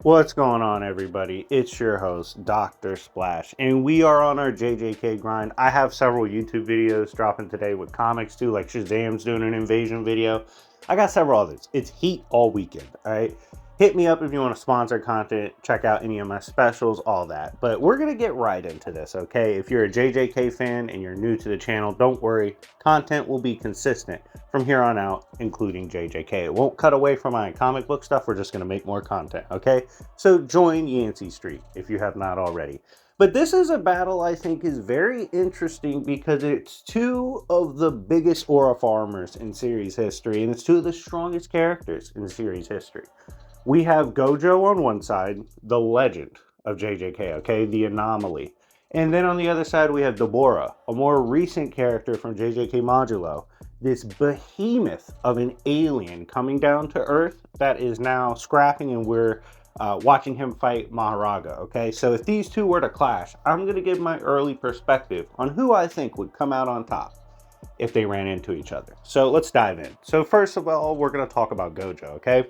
What's going on, everybody? It's your host, Dr. Splash, and we are on our JJK grind. I have several YouTube videos dropping today with comics too, like Shazam's doing an invasion video. I got several others. It's heat all weekend, all right? Hit me up if you want to sponsor content, check out any of my specials, all that. But we're going to get right into this, okay? If you're a JJK fan and you're new to the channel, don't worry. Content will be consistent from here on out, including JJK. It won't cut away from my comic book stuff. We're just going to make more content, okay? So join Yancey Street if you have not already. But this is a battle I think is very interesting because it's two of the biggest aura farmers in series history, and it's two of the strongest characters in series history. We have Gojo on one side, the legend of JJK, okay, the anomaly. And then on the other side, we have Dabura, a more recent character from JJK Modulo, this behemoth of an alien coming down to Earth that is now scrapping, and we're watching him fight Maharaga, okay? So if these two were to clash, I'm going to give my early perspective on who I think would come out on top if they ran into each other. So let's dive in. So first of all, we're going to talk about Gojo, okay?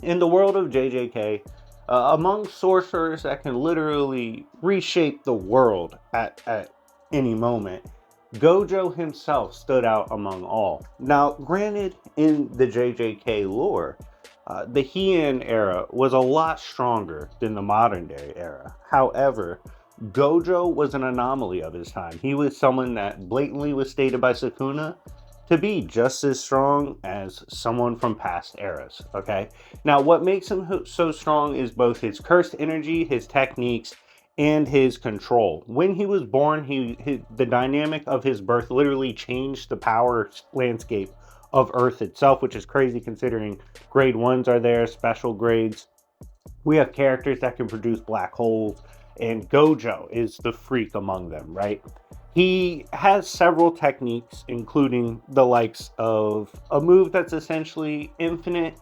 In the world of JJK, among sorcerers that can literally reshape the world at any moment, Gojo himself stood out among all. Now, granted, in the JJK lore, the Heian era was a lot stronger than the modern day era. However, Gojo was an anomaly of his time. He was someone that blatantly was stated by Sukuna to be just as strong as someone from past eras, okay? Now, what makes him so strong is both his cursed energy, his techniques, and his control. When he was born, the dynamic of his birth literally changed the power landscape of Earth itself, which is crazy considering grade 1s are there, special grades. We have characters that can produce black holes, and Gojo is the freak among them, right? He has several techniques, including the likes of a move that's essentially infinite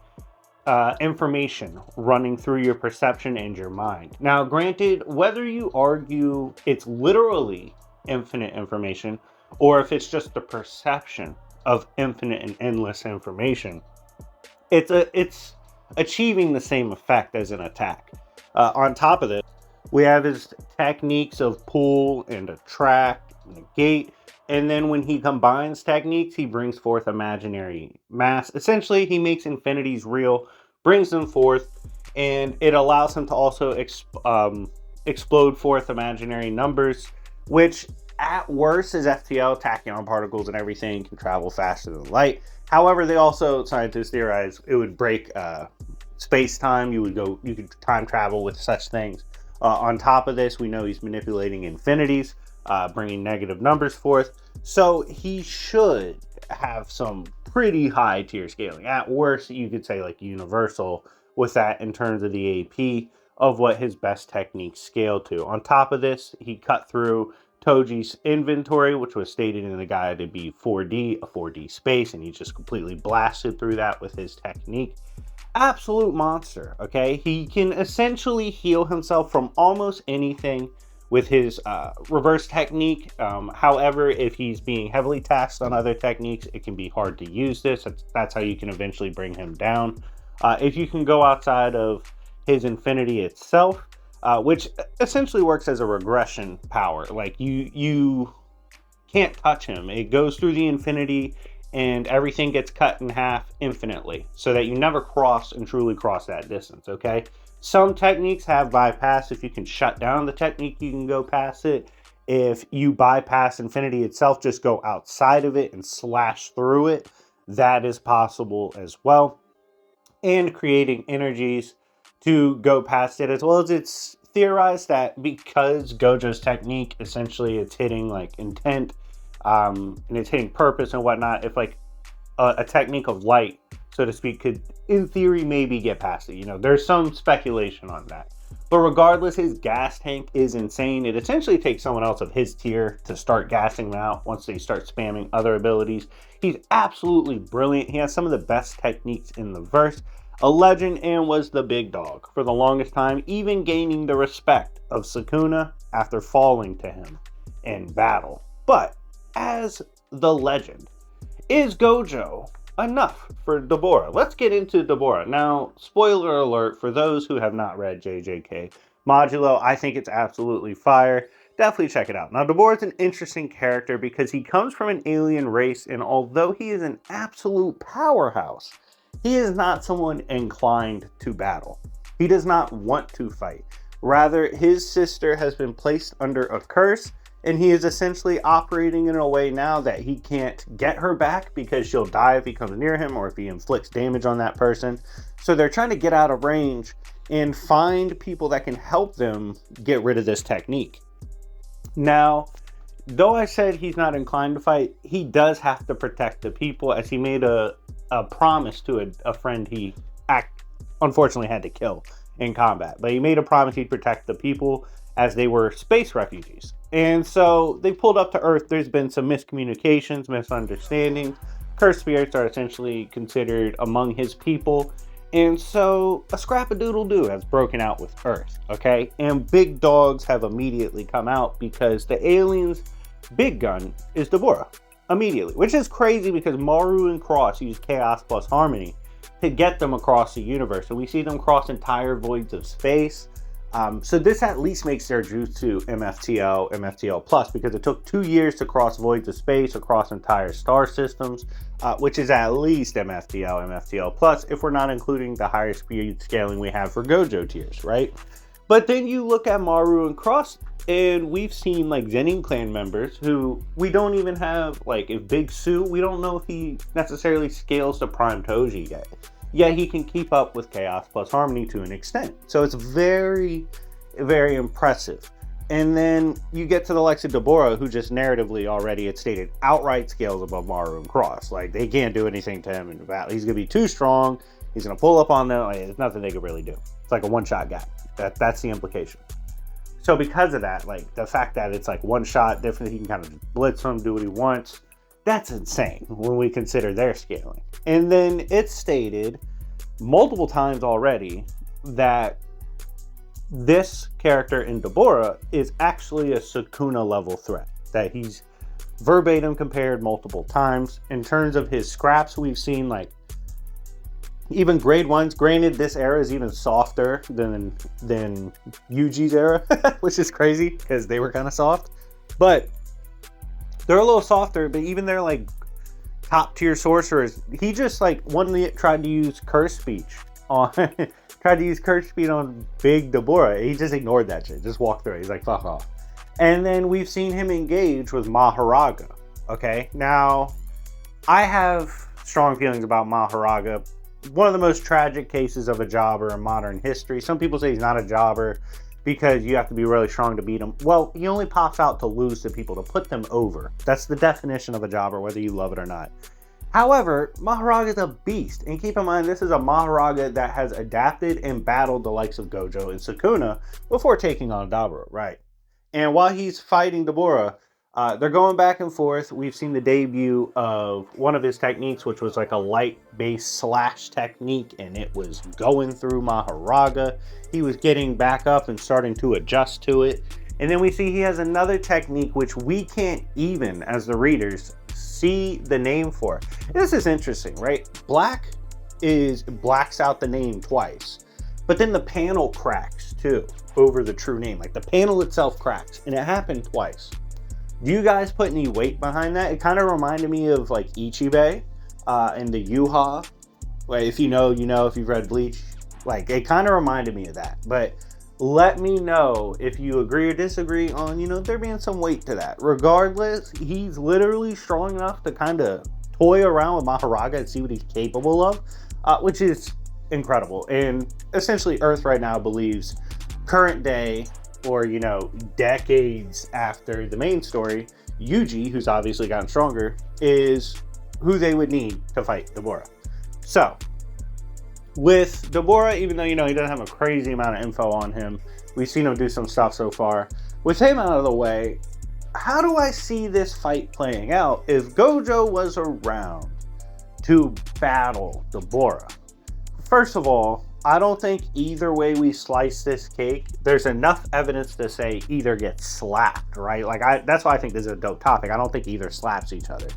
information running through your perception and your mind. Now, granted, whether you argue it's literally infinite information or if it's just the perception of infinite and endless information, it's achieving the same effect as an attack. On top of this, we have his techniques of pull and attract, negate, and then when he combines techniques, he brings forth imaginary mass. Essentially, he makes infinities real, brings them forth, and it allows him to also explode forth imaginary numbers, which at worst is FTL, tachyon particles and everything can travel faster than light. However, they also, scientists theorize, it would break space-time. You could time travel with such things. On top of this, we know he's manipulating infinities, bringing negative numbers forth. So he should have some pretty high tier scaling. At worst, you could say like universal with that in terms of the AP of what his best techniques scale to. On top of this, he cut through Toji's inventory, which was stated in the guide to be 4D, a 4D space, and he just completely blasted through that with his technique. Absolute monster, okay? He can essentially heal himself from almost anything with his reverse technique. However, if he's being heavily taxed on other techniques, it can be hard to use this. That's how you can eventually bring him down. If you can go outside of his infinity itself, which essentially works as a regression power. Like you can't touch him. It goes through the infinity and everything gets cut in half infinitely so that you never cross and truly cross that distance, okay? Some techniques have bypass. If you can shut down the technique, you can go past it. If you bypass infinity itself, just go outside of it and slash through it. That is possible as well. And creating energies to go past it, as well as it's theorized that because Gojo's technique, essentially it's hitting like intent, and it's hitting purpose and whatnot, if like a technique of light, so to speak, could in theory maybe get past it. You know, there's some speculation on that. But regardless, his gas tank is insane. It essentially takes someone else of his tier to start gassing them out once they start spamming other abilities. He's absolutely brilliant. He has some of the best techniques in the verse. A legend, and was the big dog for the longest time, even gaining the respect of Sukuna after falling to him in battle. But as the legend, is Gojo enough for Dabura. Let's get into Dabura. Now, spoiler alert for those who have not read JJK Modulo, I think it's absolutely fire. Definitely check it out. Now, Dabura is an interesting character because he comes from an alien race, and although he is an absolute powerhouse, he is not someone inclined to battle. He does not want to fight. Rather, his sister has been placed under a curse, and he is essentially operating in a way now that he can't get her back because she'll die if he comes near him or if he inflicts damage on that person. So they're trying to get out of range and find people that can help them get rid of this technique. Now, though I said he's not inclined to fight, he does have to protect the people, as he made a promise to a friend he unfortunately had to kill in combat. But he made a promise he'd protect the people as they were space refugees. And so they pulled up to Earth. There's been some miscommunications, misunderstandings. Cursed spirits are essentially considered among his people. And so a scrap-a-doodle-doo has broken out with Earth, okay? And big dogs have immediately come out because the aliens' big gun is Dabura, immediately. Which is crazy because Maru and Cross use Chaos plus Harmony to get them across the universe. So we see them cross entire voids of space. So this at least makes their jutsu MFTL, MFTL plus, because it took 2 years to cross voids of space across entire star systems, which is at least MFTL, MFTL plus, if we're not including the higher speed scaling we have for Gojo tiers, right? But then you look at Maru and Cross, and we've seen like Zenin clan members who we don't even have, like if Big Sue, we don't know if he necessarily scales to Prime Toji yet. Yet he can keep up with Chaos plus Harmony to an extent. So it's very, very impressive. And then you get to the likes of Dabura, who just narratively already had stated outright scales above Maru and Cross. Like, they can't do anything to him in the battle. He's going to be too strong. He's going to pull up on them. Like, there's nothing they can really do. It's like a one-shot guy. That's the implication. So because of that, like, the fact that it's like one shot, different, he can kind of blitz him, do what he wants. That's insane when we consider their scaling. And then it's stated multiple times already that this character in Dabura is actually a Sukuna level threat. That he's verbatim compared multiple times. In terms of his scraps, we've seen like even grade ones. Granted, this era is even softer than Yuji's era, which is crazy because they were kind of soft. But they're a little softer, but even they're like top tier sorcerers. He just like tried to use curse speech on Big Dabura. He just ignored that shit. Just walked through it. He's like, fuck off. And then we've seen him engage with Maharaga. Okay, now I have strong feelings about Maharaga. One of the most tragic cases of a jobber in modern history. Some people say he's not a jobber because you have to be really strong to beat him. Well, he only pops out to lose to people, to put them over. That's the definition of a jobber, whether you love it or not. However, Maharaga is a beast. And keep in mind, this is a Maharaga that has adapted and battled the likes of Gojo and Sukuna before taking on Dabura, right? And while he's fighting Dabura, they're going back and forth. We've seen the debut of one of his techniques, which was like a light-based slash technique, and it was going through Maharaga. He was getting back up and starting to adjust to it. And then we see he has another technique, which we can't even, as the readers, see the name for. This is interesting, right? Blacks out the name twice. But then the panel cracks, too, over the true name. Like, the panel itself cracks, and it happened twice. Do you guys put any weight behind that? It kind of reminded me of like Ichibei and the Yuha. Like, if you know, you know, if you've read Bleach. Like, it kind of reminded me of that. But let me know if you agree or disagree on, you know, there being some weight to that. Regardless, he's literally strong enough to kind of toy around with Maharaga and see what he's capable of, which is incredible. And essentially, Earth right now believes current day, or, you know, decades after the main story, Yuji, who's obviously gotten stronger, is who they would need to fight Dabura. So, with Dabura, even though, you know, he doesn't have a crazy amount of info on him, we've seen him do some stuff so far. With him out of the way, how do I see this fight playing out if Gojo was around to battle Dabura? First of all, I don't think either way we slice this cake, there's enough evidence to say either gets slapped, right? Like, that's why I think this is a dope topic. I don't think either slaps each other.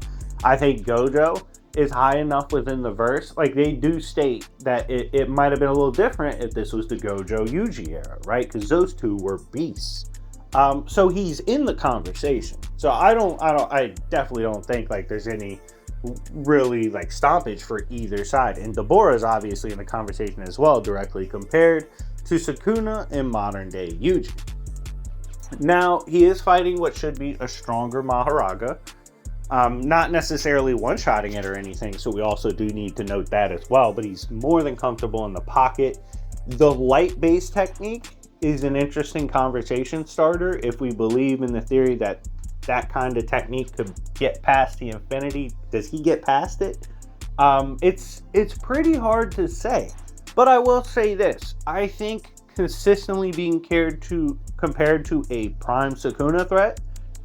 I think Gojo is high enough within the verse. Like they do state that it might have been a little different if this was the Gojo Yuji era, right? Because those two were beasts. So he's in the conversation. So I definitely don't think like there's any really like stoppage for either side. And Dabura is obviously in the conversation as well, directly compared to Sukuna in modern day Yuji. Now he is fighting what should be a stronger Maharaga, not necessarily one-shotting it or anything, so we also do need to note that as well, but he's more than comfortable in the pocket. The light-based technique is an interesting conversation starter if we believe in the theory that that kind of technique could get past the infinity. Does he get past it? It's pretty hard to say, but I will say this. I think consistently being compared to a prime Sukuna threat,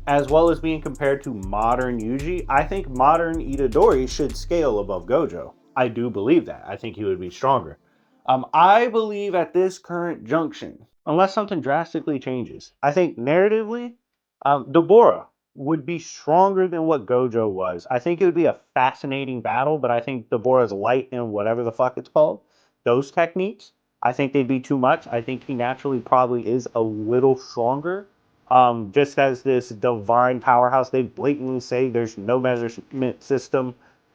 as well as being compared to modern Yuji, I think modern Itadori should scale above Gojo. I do believe that. I think he would be stronger. I believe at this current junction, unless something drastically changes, I think narratively, Dabura would be stronger than what Gojo was. I think it would be a fascinating battle, but I think Dabura's light and whatever the fuck it's called, those techniques, I think they'd be too much. I think he naturally probably is a little stronger, just as this divine powerhouse. They blatantly say there's no measurement system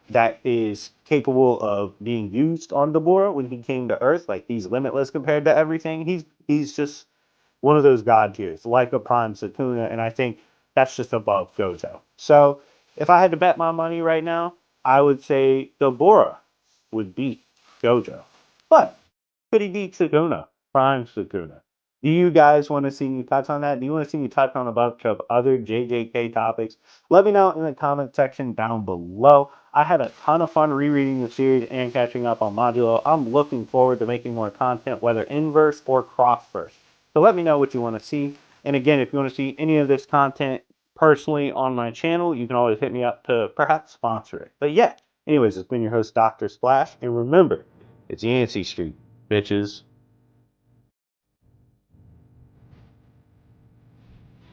that is capable of being used on Dabura when he came to Earth. Like he's limitless compared to everything. He's just one of those god tiers, like a prime Sukuna, and I think that's just above Gojo. So if I had to bet my money right now, I would say Dabura would beat Gojo. But could he beat Sukuna? Prime Sukuna. Do you guys want to see me touch on that? Do you want to see me touch on a bunch of other JJK topics? Let me know in the comment section down below. I had a ton of fun rereading the series and catching up on Modulo. I'm looking forward to making more content, whether inverse or cross-verse. So let me know what you want to see. And again, if you want to see any of this content personally on my channel, you can always hit me up to perhaps sponsor it. But yeah, anyways, it's been your host, Dr. Splash. And remember, it's Yancey Street, bitches.